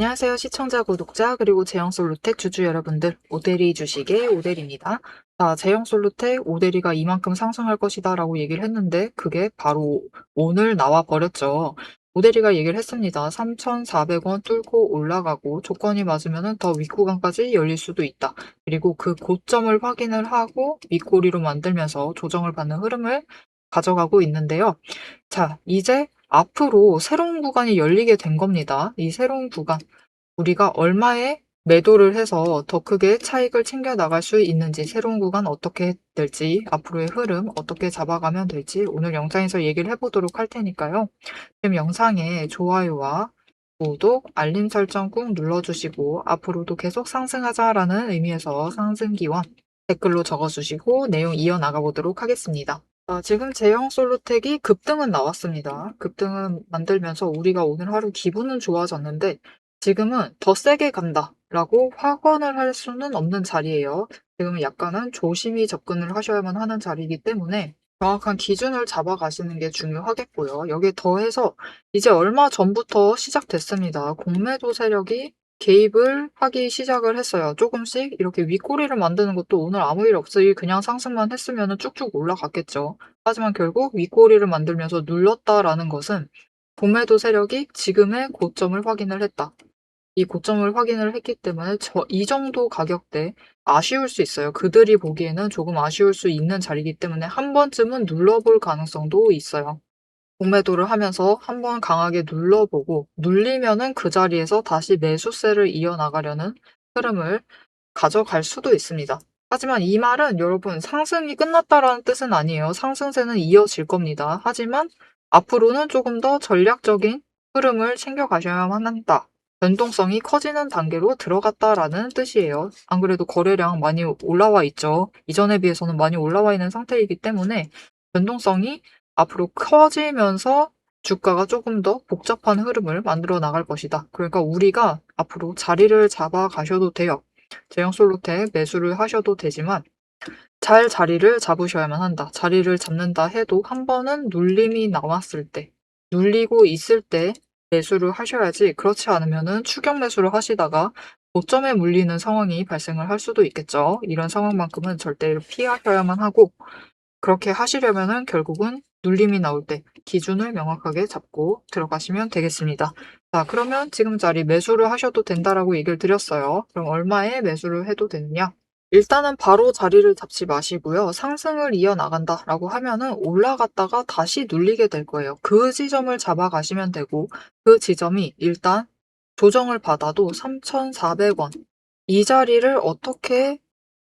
안녕하세요. 시청자, 구독자, 그리고 제형솔루텍 주주 여러분들. 오데리 주식의 오데리입니다. 자, 제형솔루텍 오데리가 이만큼 상승할 것이다 라고 얘기를 했는데 그게 바로 오늘 나와 버렸죠. 오데리가 얘기를 했습니다. 3,400원 뚫고 올라가고 조건이 맞으면 더 윗구간까지 열릴 수도 있다. 그리고 그 고점을 확인을 하고 윗꼬리로 만들면서 조정을 받는 흐름을 가져가고 있는데요. 자, 이제 앞으로 새로운 구간이 열리게 된 겁니다. 이 새로운 구간, 우리가 얼마에 매도를 해서 더 크게 차익을 챙겨 나갈 수 있는지, 새로운 구간 어떻게 될지, 앞으로의 흐름 어떻게 잡아가면 될지 오늘 영상에서 얘기를 해보도록 할 테니까요. 지금 영상에 좋아요와 구독, 알림 설정 꾹 눌러주시고 앞으로도 계속 상승하자라는 의미에서 상승기원 댓글로 적어주시고 내용 이어나가 보도록 하겠습니다. 지금 제형 솔루텍이 급등은 나왔습니다. 급등은 만들면서 우리가 오늘 하루 기분은 좋아졌는데 지금은 더 세게 간다라고 확언을 할 수는 없는 자리예요. 지금은 약간은 조심히 접근을 하셔야만 하는 자리이기 때문에 정확한 기준을 잡아가시는 게 중요하겠고요. 여기에 더해서 이제 얼마 전부터 시작됐습니다. 공매도 세력이 개입을 하기 시작을 했어요. 조금씩 이렇게 윗꼬리를 만드는 것도 오늘 아무 일 없이 그냥 상승만 했으면 쭉쭉 올라갔겠죠. 하지만 결국 윗꼬리를 만들면서 눌렀다라는 것은 공매도 세력이 지금의 고점을 확인을 했다. 이 고점을 확인을 했기 때문에 이 정도 가격대 아쉬울 수 있어요. 그들이 보기에는 조금 아쉬울 수 있는 자리이기 때문에 한 번쯤은 눌러볼 가능성도 있어요. 공매도를 하면서 한번 강하게 눌러보고 눌리면은 그 자리에서 다시 매수세를 이어나가려는 흐름을 가져갈 수도 있습니다. 하지만 이 말은 여러분 상승이 끝났다라는 뜻은 아니에요. 상승세는 이어질 겁니다. 하지만 앞으로는 조금 더 전략적인 흐름을 챙겨가셔야만 한다. 변동성이 커지는 단계로 들어갔다라는 뜻이에요. 안 그래도 거래량 많이 올라와 있죠. 이전에 비해서는 많이 올라와 있는 상태이기 때문에 변동성이 앞으로 커지면서 주가가 조금 더 복잡한 흐름을 만들어 나갈 것이다. 그러니까 우리가 앞으로 자리를 잡아 가셔도 돼요. 제형 솔루텍 매수를 하셔도 되지만 잘 자리를 잡으셔야만 한다. 자리를 잡는다 해도 한 번은 눌림이 나왔을 때, 눌리고 있을 때 매수를 하셔야지, 그렇지 않으면은 추격 매수를 하시다가 고점에 물리는 상황이 발생을 할 수도 있겠죠. 이런 상황만큼은 절대 피하셔야만 하고, 그렇게 하시려면은 결국은 눌림이 나올 때 기준을 명확하게 잡고 들어가시면 되겠습니다. 자, 그러면 지금 자리 매수를 하셔도 된다라고 얘기를 드렸어요. 그럼 얼마에 매수를 해도 되느냐? 일단은 바로 자리를 잡지 마시고요. 상승을 이어나간다라고 하면은 올라갔다가 다시 눌리게 될 거예요. 그 지점을 잡아가시면 되고, 그 지점이 일단 조정을 받아도 3,400원. 이 자리를 어떻게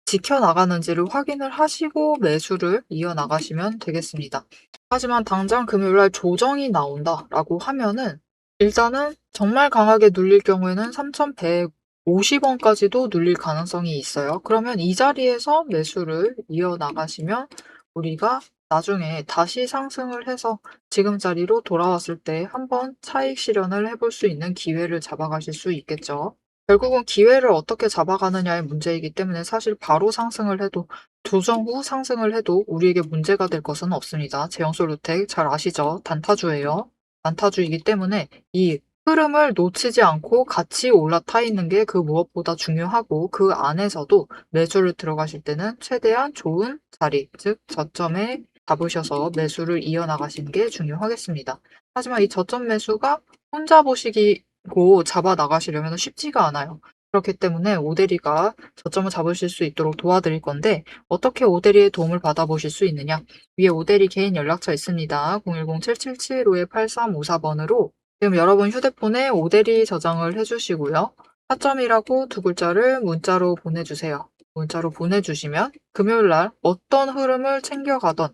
지켜나가는지를 확인을 하시고 매수를 이어나가시면 되겠습니다. 하지만 당장 금요일날 조정이 나온다라고 하면은 일단은 정말 강하게 눌릴 경우에는 3,150원까지도 눌릴 가능성이 있어요. 그러면 이 자리에서 매수를 이어나가시면 우리가 나중에 다시 상승을 해서 지금 자리로 돌아왔을 때 한번 차익 실현을 해볼 수 있는 기회를 잡아가실 수 있겠죠. 결국은 기회를 어떻게 잡아가느냐의 문제이기 때문에 사실 바로 상승을 해도 조정 후 상승을 해도 우리에게 문제가 될 것은 없습니다. 제형솔루텍 잘 아시죠? 단타주예요. 단타주이기 때문에 이 흐름을 놓치지 않고 같이 올라타 있는 게 그 무엇보다 중요하고 그 안에서도 매수를 들어가실 때는 최대한 좋은 자리, 즉 저점에 잡으셔서 매수를 이어나가시는 게 중요하겠습니다. 하지만 이 저점 매수가 혼자 보시고 잡아 나가시려면 쉽지가 않아요. 그렇기 때문에 오데리가 저점을 잡으실 수 있도록 도와드릴 건데 어떻게 오데리의 도움을 받아보실 수 있느냐? 위에 오데리 개인 연락처 있습니다. 010-777-5354번으로 지금 여러분 휴대폰에 오데리 저장을 해주시고요. 타점이라고 두 글자를 문자로 보내주세요. 문자로 보내주시면 금요일날 어떤 흐름을 챙겨가던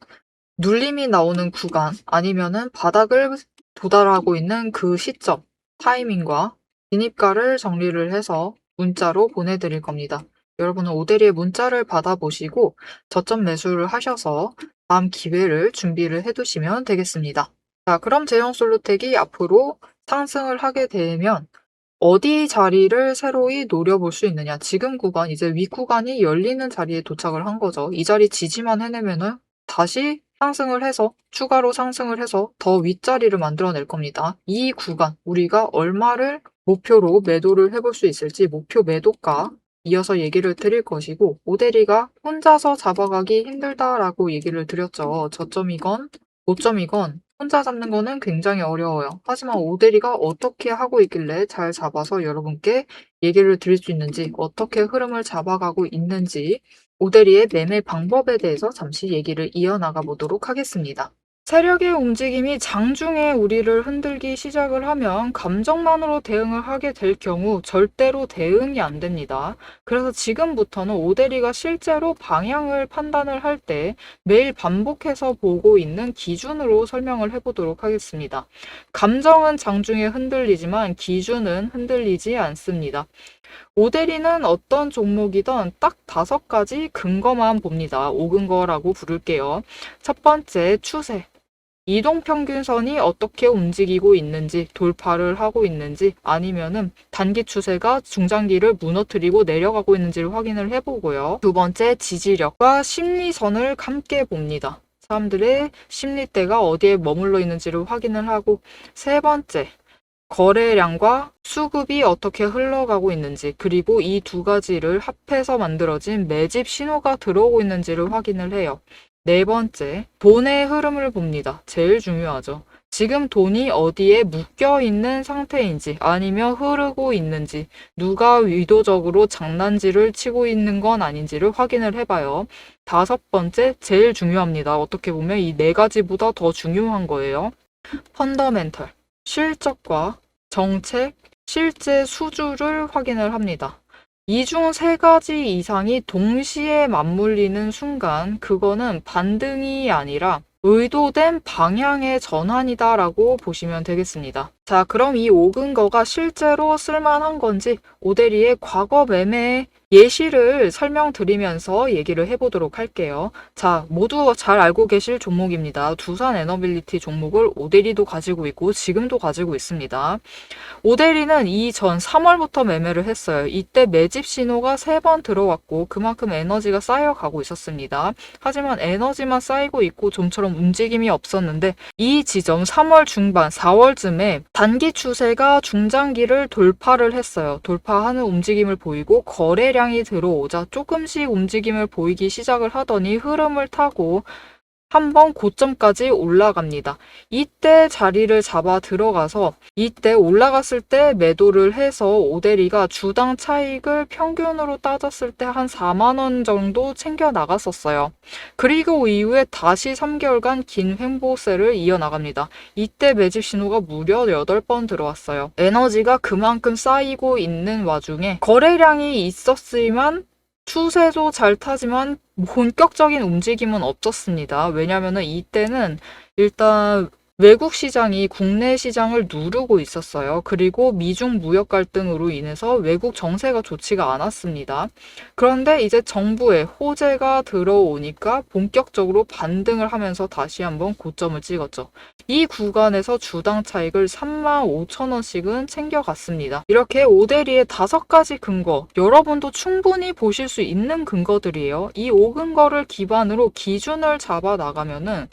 눌림이 나오는 구간 아니면은 바닥을 도달하고 있는 그 시점, 타이밍과 진입가를 정리를 해서 문자로 보내드릴 겁니다. 여러분은 오데리의 문자를 받아보시고 저점 매수를 하셔서 다음 기회를 준비를 해두시면 되겠습니다. 자, 그럼 제형솔루텍이 앞으로 상승을 하게 되면 어디 자리를 새로이 노려볼 수 있느냐. 지금 구간, 이제 윗구간이 열리는 자리에 도착을 한 거죠. 이 자리 지지만 해내면은 다시 상승을 해서 추가로 상승을 해서 더 윗자리를 만들어낼 겁니다. 이 구간 우리가 얼마를 목표로 매도를 해볼 수 있을지 목표 매도가 이어서 얘기를 드릴 것이고, 오대리가 혼자서 잡아가기 힘들다라고 얘기를 드렸죠. 저점이건 고점이건 혼자 잡는 거는 굉장히 어려워요. 하지만 오대리가 어떻게 하고 있길래 잘 잡아서 여러분께 얘기를 드릴 수 있는지, 어떻게 흐름을 잡아가고 있는지, 오대리의 매매 방법에 대해서 잠시 얘기를 이어나가 보도록 하겠습니다. 세력의 움직임이 장중에 우리를 흔들기 시작을 하면 감정만으로 대응을 하게 될 경우 절대로 대응이 안 됩니다. 그래서 지금부터는 오대리가 실제로 방향을 판단을 할 때 매일 반복해서 보고 있는 기준으로 설명을 해보도록 하겠습니다. 감정은 장중에 흔들리지만 기준은 흔들리지 않습니다. 오대리는 어떤 종목이든 딱 5가지 근거만 봅니다. 5근거라고 부를게요. 첫 번째, 추세. 이동평균선이 어떻게 움직이고 있는지, 돌파를 하고 있는지, 아니면은 단기 추세가 중장기를 무너뜨리고 내려가고 있는지를 확인을 해보고요. 두 번째, 지지력과 심리선을 함께 봅니다. 사람들의 심리대가 어디에 머물러 있는지를 확인을 하고, 세 번째, 거래량과 수급이 어떻게 흘러가고 있는지, 그리고 이 2가지를 합해서 만들어진 매집 신호가 들어오고 있는지를 확인을 해요. 네 번째, 돈의 흐름을 봅니다. 제일 중요하죠. 지금 돈이 어디에 묶여 있는 상태인지, 아니면 흐르고 있는지, 누가 의도적으로 장난질을 치고 있는 건 아닌지를 확인을 해봐요. 5번째, 제일 중요합니다. 어떻게 보면 이 4가지보다 더 중요한 거예요. 펀더멘털. 실적과 정책, 실제 수주를 확인을 합니다. 이 중 3가지 이상이 동시에 맞물리는 순간 그거는 반등이 아니라 의도된 방향의 전환이다라고 보시면 되겠습니다. 자, 그럼 이 5근거가 실제로 쓸만한 건지 오대리의 과거 매매 예시를 설명드리면서 얘기를 해보도록 할게요. 자, 모두 잘 알고 계실 종목입니다. 두산 에너빌리티 종목을 오대리도 가지고 있고 지금도 가지고 있습니다. 오대리는 이전 3월부터 매매를 했어요. 이때 매집 신호가 3번 들어왔고 그만큼 에너지가 쌓여가고 있었습니다. 하지만 에너지만 쌓이고 있고 좀처럼 움직임이 없었는데 이 지점 3월 중반, 4월쯤에 단기 추세가 중장기를 돌파를 했어요. 돌파하는 움직임을 보이고 거래량이 들어오자 조금씩 움직임을 보이기 시작을 하더니 흐름을 타고 한번 고점까지 올라갑니다. 이때 자리를 잡아 들어가서 이때 올라갔을 때 매도를 해서 오대리가 주당 차익을 평균으로 따졌을 때 한 4만 원 정도 챙겨 나갔었어요. 그리고 이후에 다시 3개월간 긴 횡보세를 이어나갑니다. 이때 매집 신호가 무려 8번 들어왔어요. 에너지가 그만큼 쌓이고 있는 와중에 거래량이 있었지만 추세도 잘 타지만 본격적인 움직임은 없었습니다. 왜냐하면 이때는 일단 외국 시장이 국내 시장을 누르고 있었어요. 그리고 미중 무역 갈등으로 인해서 외국 정세가 좋지가 않았습니다. 그런데 이제 정부의 호재가 들어오니까 본격적으로 반등을 하면서 다시 한번 고점을 찍었죠. 이 구간에서 주당 차익을 35,000원씩은 챙겨갔습니다. 이렇게 오대리의 5가지 근거, 여러분도 충분히 보실 수 있는 근거들이에요. 이 5근거를 기반으로 기준을 잡아 나가면은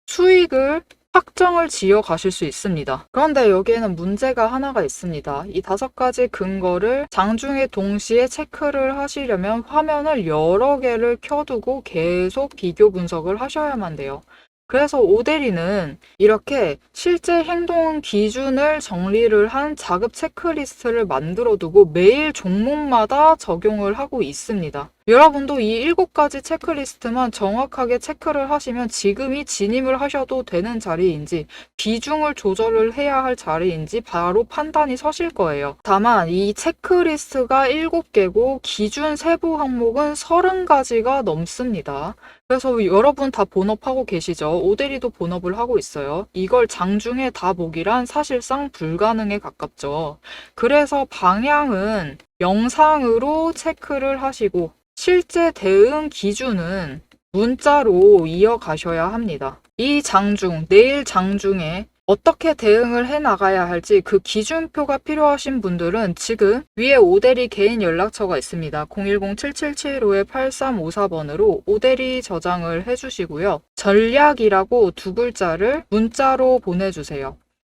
수익을 확정을 지어 가실 수 있습니다. 그런데 여기에는 문제가 하나가 있습니다. 이 5가지 근거를 장중에 동시에 체크를 하시려면 화면을 여러 개를 켜두고 계속 비교 분석을 하셔야만 돼요. 그래서 오대리는 이렇게 실제 행동 기준을 정리를 한 자급 체크리스트를 만들어 두고 매일 종목마다 적용을 하고 있습니다. 여러분도 이 7가지 체크리스트만 정확하게 체크를 하시면 지금이 진입을 하셔도 되는 자리인지 비중을 조절을 해야 할 자리인지 바로 판단이 서실 거예요. 다만 이 체크리스트가 7개고 기준 세부 항목은 30가지가 넘습니다. 그래서 여러분 다 본업하고 계시죠? 오대리도 본업을 하고 있어요. 이걸 장중에 다 보기란 사실상 불가능에 가깝죠. 그래서 방향은 영상으로 체크를 하시고 실제 대응 기준은 문자로 이어가셔야 합니다. 이 장중, 내일 장중에 어떻게 대응을 해 나가야 할지 그 기준표가 필요하신 분들은 지금 위에 오대리 개인 연락처가 있습니다. 010-7775-8354번으로 오대리 저장을 해주시고요. 전략이라고 두 글자를 문자로 보내주세요.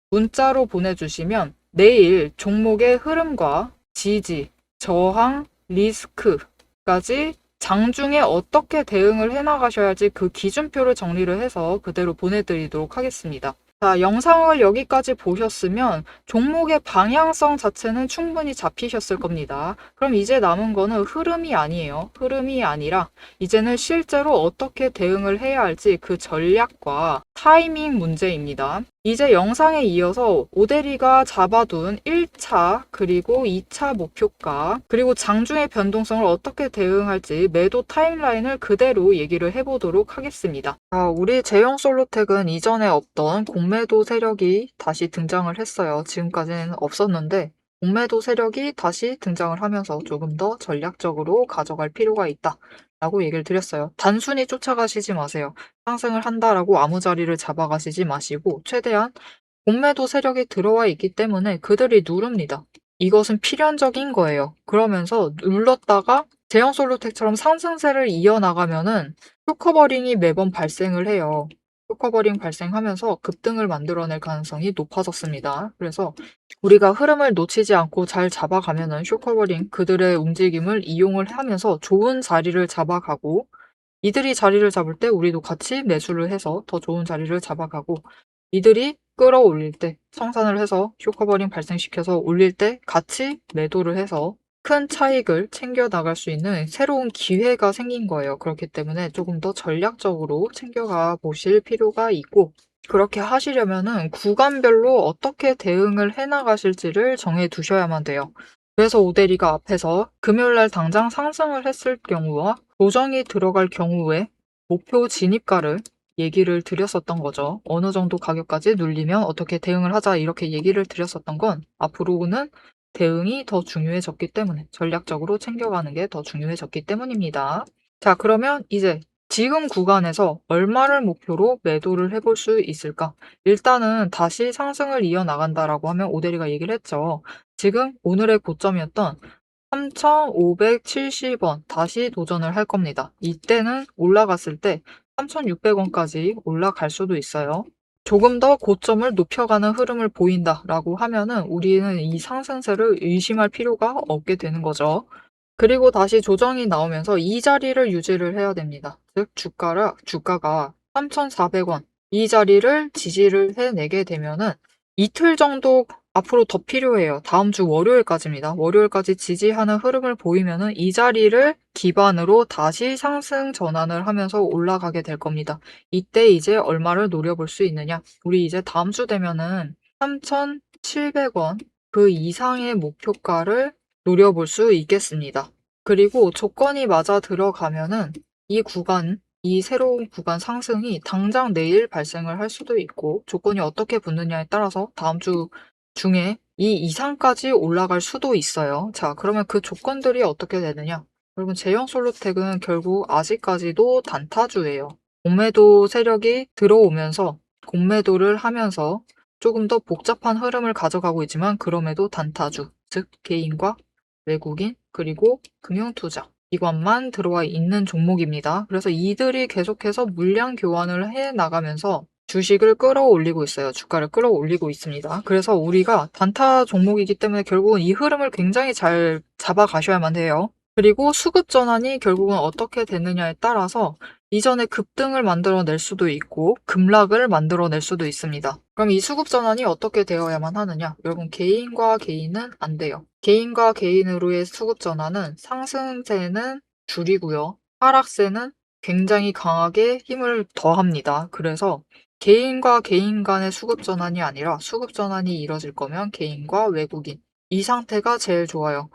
문자로 보내주시면 내일 종목의 흐름과 지지, 저항, 리스크까지 장중에 어떻게 대응을 해나가셔야 할지 그 기준표를 정리를 해서 그대로 보내드리도록 하겠습니다. 자, 영상을 여기까지 보셨으면 종목의 방향성 자체는 충분히 잡히셨을 겁니다. 그럼 이제 남은 거는 흐름이 아니에요. 흐름이 아니라 이제는 실제로 어떻게 대응을 해야 할지 그 전략과 타이밍 문제입니다. 이제 영상에 이어서 오대리가 잡아둔 1차 그리고 2차 목표가 그리고 장중의 변동성을 어떻게 대응할지 매도 타임라인을 그대로 얘기를 해보도록 하겠습니다. 우리 제형 솔로텍은 이전에 없던 공매도 세력이 다시 등장을 했어요. 지금까지는 없었는데 공매도 세력이 다시 등장을 하면서 조금 더 전략적으로 가져갈 필요가 있다 라고 얘기를 드렸어요. 단순히 쫓아가시지 마세요. 상승을 한다라고 아무 자리를 잡아가시지 마시고 최대한 공매도 세력이 들어와 있기 때문에 그들이 누릅니다. 이것은 필연적인 거예요. 그러면서 눌렀다가 제형 솔로텍처럼 상승세를 이어나가면은 쇼커버링이 매번 발생을 해요. 쇼커버링 발생하면서 급등을 만들어낼 가능성이 높아졌습니다. 그래서 우리가 흐름을 놓치지 않고 잘 잡아가면은 쇼커버링 그들의 움직임을 이용을 하면서 좋은 자리를 잡아가고 이들이 자리를 잡을 때 우리도 같이 매수를 해서 더 좋은 자리를 잡아가고 이들이 끌어올릴 때 청산을 해서 쇼커버링 발생시켜서 올릴 때 같이 매도를 해서 큰 차익을 챙겨 나갈 수 있는 새로운 기회가 생긴 거예요. 그렇기 때문에 조금 더 전략적으로 챙겨가 보실 필요가 있고 그렇게 하시려면은 구간별로 어떻게 대응을 해 나가실지를 정해 두셔야만 돼요. 그래서 오대리가 앞에서 금요일날 당장 상승을 했을 경우와 조정이 들어갈 경우에 목표 진입가를 얘기를 드렸었던 거죠. 어느 정도 가격까지 눌리면 어떻게 대응을 하자 이렇게 얘기를 드렸었던 건 앞으로는 대응이 더 중요해졌기 때문에 전략적으로 챙겨가는 게 더 중요해졌기 때문입니다. 자, 그러면 이제 지금 구간에서 얼마를 목표로 매도를 해볼 수 있을까? 일단은 다시 상승을 이어나간다라고 하면 오대리가 얘기를 했죠. 지금 오늘의 고점이었던 3,570원 다시 도전을 할 겁니다. 이때는 올라갔을 때 3,600원까지 올라갈 수도 있어요. 조금 더 고점을 높여가는 흐름을 보인다라고 하면은 우리는 이 상승세를 의심할 필요가 없게 되는 거죠. 그리고 다시 조정이 나오면서 이 자리를 유지를 해야 됩니다. 즉 주가가 3,400원 이 자리를 지지를 해내게 되면은 이틀 정도 앞으로 더 필요해요. 다음 주 월요일까지입니다. 월요일까지 지지하는 흐름을 보이면은 이 자리를 기반으로 다시 상승 전환을 하면서 올라가게 될 겁니다. 이때 이제 얼마를 노려볼 수 있느냐? 우리 이제 다음 주 되면은 3,700원 그 이상의 목표가를 노려볼 수 있겠습니다. 그리고 조건이 맞아 들어가면은 이 새로운 구간 상승이 당장 내일 발생을 할 수도 있고 조건이 어떻게 붙느냐에 따라서 다음 주 중에 이 이상까지 올라갈 수도 있어요. 자, 그러면 그 조건들이 어떻게 되느냐? 여러분, 제형 솔로텍은 결국 아직까지도 단타주예요. 공매도 세력이 들어오면서 공매도를 하면서 조금 더 복잡한 흐름을 가져가고 있지만 그럼에도 단타주, 즉 개인과 외국인 그리고 금융투자 기관만 들어와 있는 종목입니다. 그래서 이들이 계속해서 물량 교환을 해 나가면서 주식을 끌어올리고 있어요. 주가를 끌어올리고 있습니다. 그래서 우리가 단타 종목이기 때문에 결국은 이 흐름을 굉장히 잘 잡아가셔야만 해요. 그리고 수급 전환이 결국은 어떻게 되느냐에 따라서 이전에 급등을 만들어낼 수도 있고 급락을 만들어낼 수도 있습니다. 그럼 이 수급 전환이 어떻게 되어야만 하느냐? 여러분, 개인과 개인은 안 돼요. 개인과 개인으로의 수급 전환은 상승세는 줄이고요. 하락세는 굉장히 강하게 힘을 더합니다. 그래서 개인과 개인 간의 수급 전환이 아니라 수급 전환이 이뤄질 거면 개인과 외국인 이 상태가 제일 좋아요.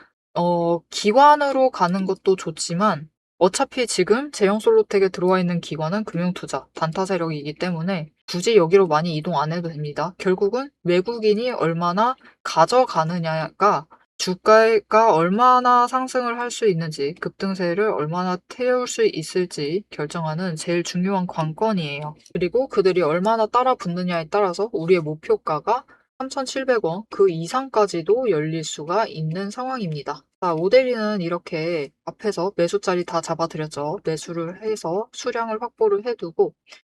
기관으로 가는 것도 좋지만 어차피 지금 제형 솔로텍에 들어와 있는 기관은 금융투자, 단타 세력이기 때문에 굳이 여기로 많이 이동 안 해도 됩니다. 결국은 외국인이 얼마나 가져가느냐가 주가가 얼마나 상승을 할 수 있는지, 급등세를 얼마나 태울 수 있을지 결정하는 제일 중요한 관건이에요. 그리고 그들이 얼마나 따라 붙느냐에 따라서 우리의 목표가가 3,700원 그 이상까지도 열릴 수가 있는 상황입니다. 자, 오데리는 이렇게 앞에서 매수 자리 다 잡아드렸죠. 매수를 해서 수량을 확보를 해두고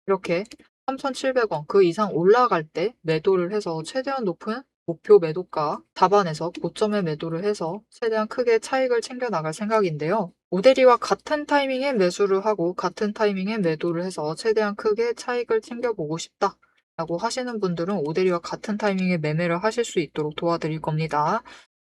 이렇게 3,700원 그 이상 올라갈 때 매도를 해서 최대한 높은 목표 매도가 답안에서 고점에 매도를 해서 최대한 크게 차익을 챙겨 나갈 생각인데요. 오데리와 같은 타이밍에 매수를 하고 같은 타이밍에 매도를 해서 최대한 크게 차익을 챙겨보고 싶다 라고 하시는 분들은 오데리와 같은 타이밍에 매매를 하실 수 있도록 도와드릴 겁니다.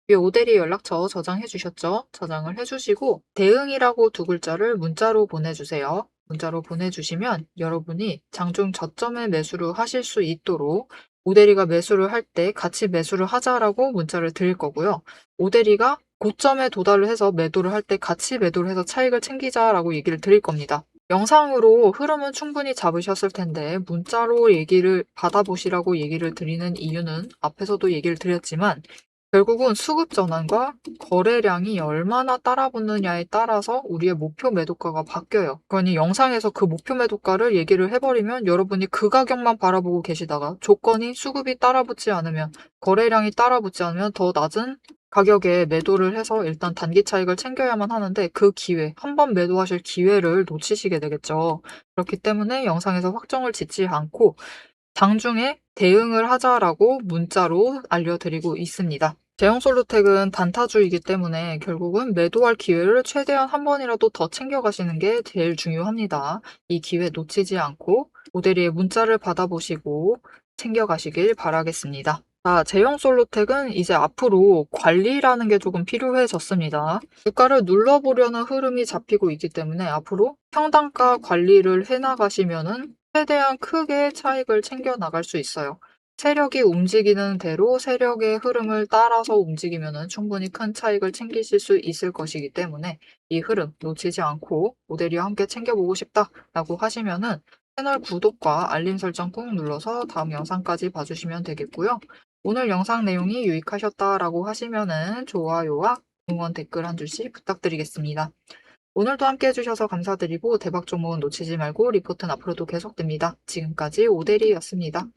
위에 오데리 연락처 저장해 주셨죠? 저장을 해주시고 대응이라고 두 글자를 문자로 보내주세요. 문자로 보내주시면 여러분이 장중 저점에 매수를 하실 수 있도록 오데리가 매수를 할 때 같이 매수를 하자라고 문자를 드릴 거고요. 오데리가 고점에 도달을 해서 매도를 할 때 같이 매도를 해서 차익을 챙기자라고 얘기를 드릴 겁니다. 영상으로 흐름은 충분히 잡으셨을 텐데 문자로 얘기를 받아보시라고 얘기를 드리는 이유는 앞에서도 얘기를 드렸지만 결국은 수급 전환과 거래량이 얼마나 따라붙느냐에 따라서 우리의 목표 매도가가 바뀌어요. 그러니 영상에서 그 목표 매도가를 얘기를 해버리면 여러분이 그 가격만 바라보고 계시다가 조건이 수급이 따라붙지 않으면 거래량이 따라붙지 않으면 더 낮은 가격에 매도를 해서 일단 단기 차익을 챙겨야만 하는데 그 기회, 한 번 매도하실 기회를 놓치시게 되겠죠. 그렇기 때문에 영상에서 확정을 짓지 않고 장중에 대응을 하자라고 문자로 알려드리고 있습니다. 제형솔루텍은 단타주이기 때문에 결국은 매도할 기회를 최대한 한 번이라도 더 챙겨가시는 게 제일 중요합니다. 이 기회 놓치지 않고 오데리의 문자를 받아보시고 챙겨가시길 바라겠습니다. 자, 제형솔루텍은 이제 앞으로 관리라는 게 조금 필요해졌습니다. 주가를 눌러보려는 흐름이 잡히고 있기 때문에 앞으로 평단가 관리를 해나가시면은 최대한 크게 차익을 챙겨 나갈 수 있어요. 세력이 움직이는 대로 세력의 흐름을 따라서 움직이면 충분히 큰 차익을 챙기실 수 있을 것이기 때문에 이 흐름 놓치지 않고 모델이와 함께 챙겨보고 싶다라고 하시면은 채널 구독과 알림 설정 꾹 눌러서 다음 영상까지 봐주시면 되겠고요. 오늘 영상 내용이 유익하셨다라고 하시면은 좋아요와 응원 댓글 한 줄씩 부탁드리겠습니다. 오늘도 함께 해주셔서 감사드리고 대박 종목은 놓치지 말고 리포트는 앞으로도 계속됩니다. 지금까지 오대리였습니다.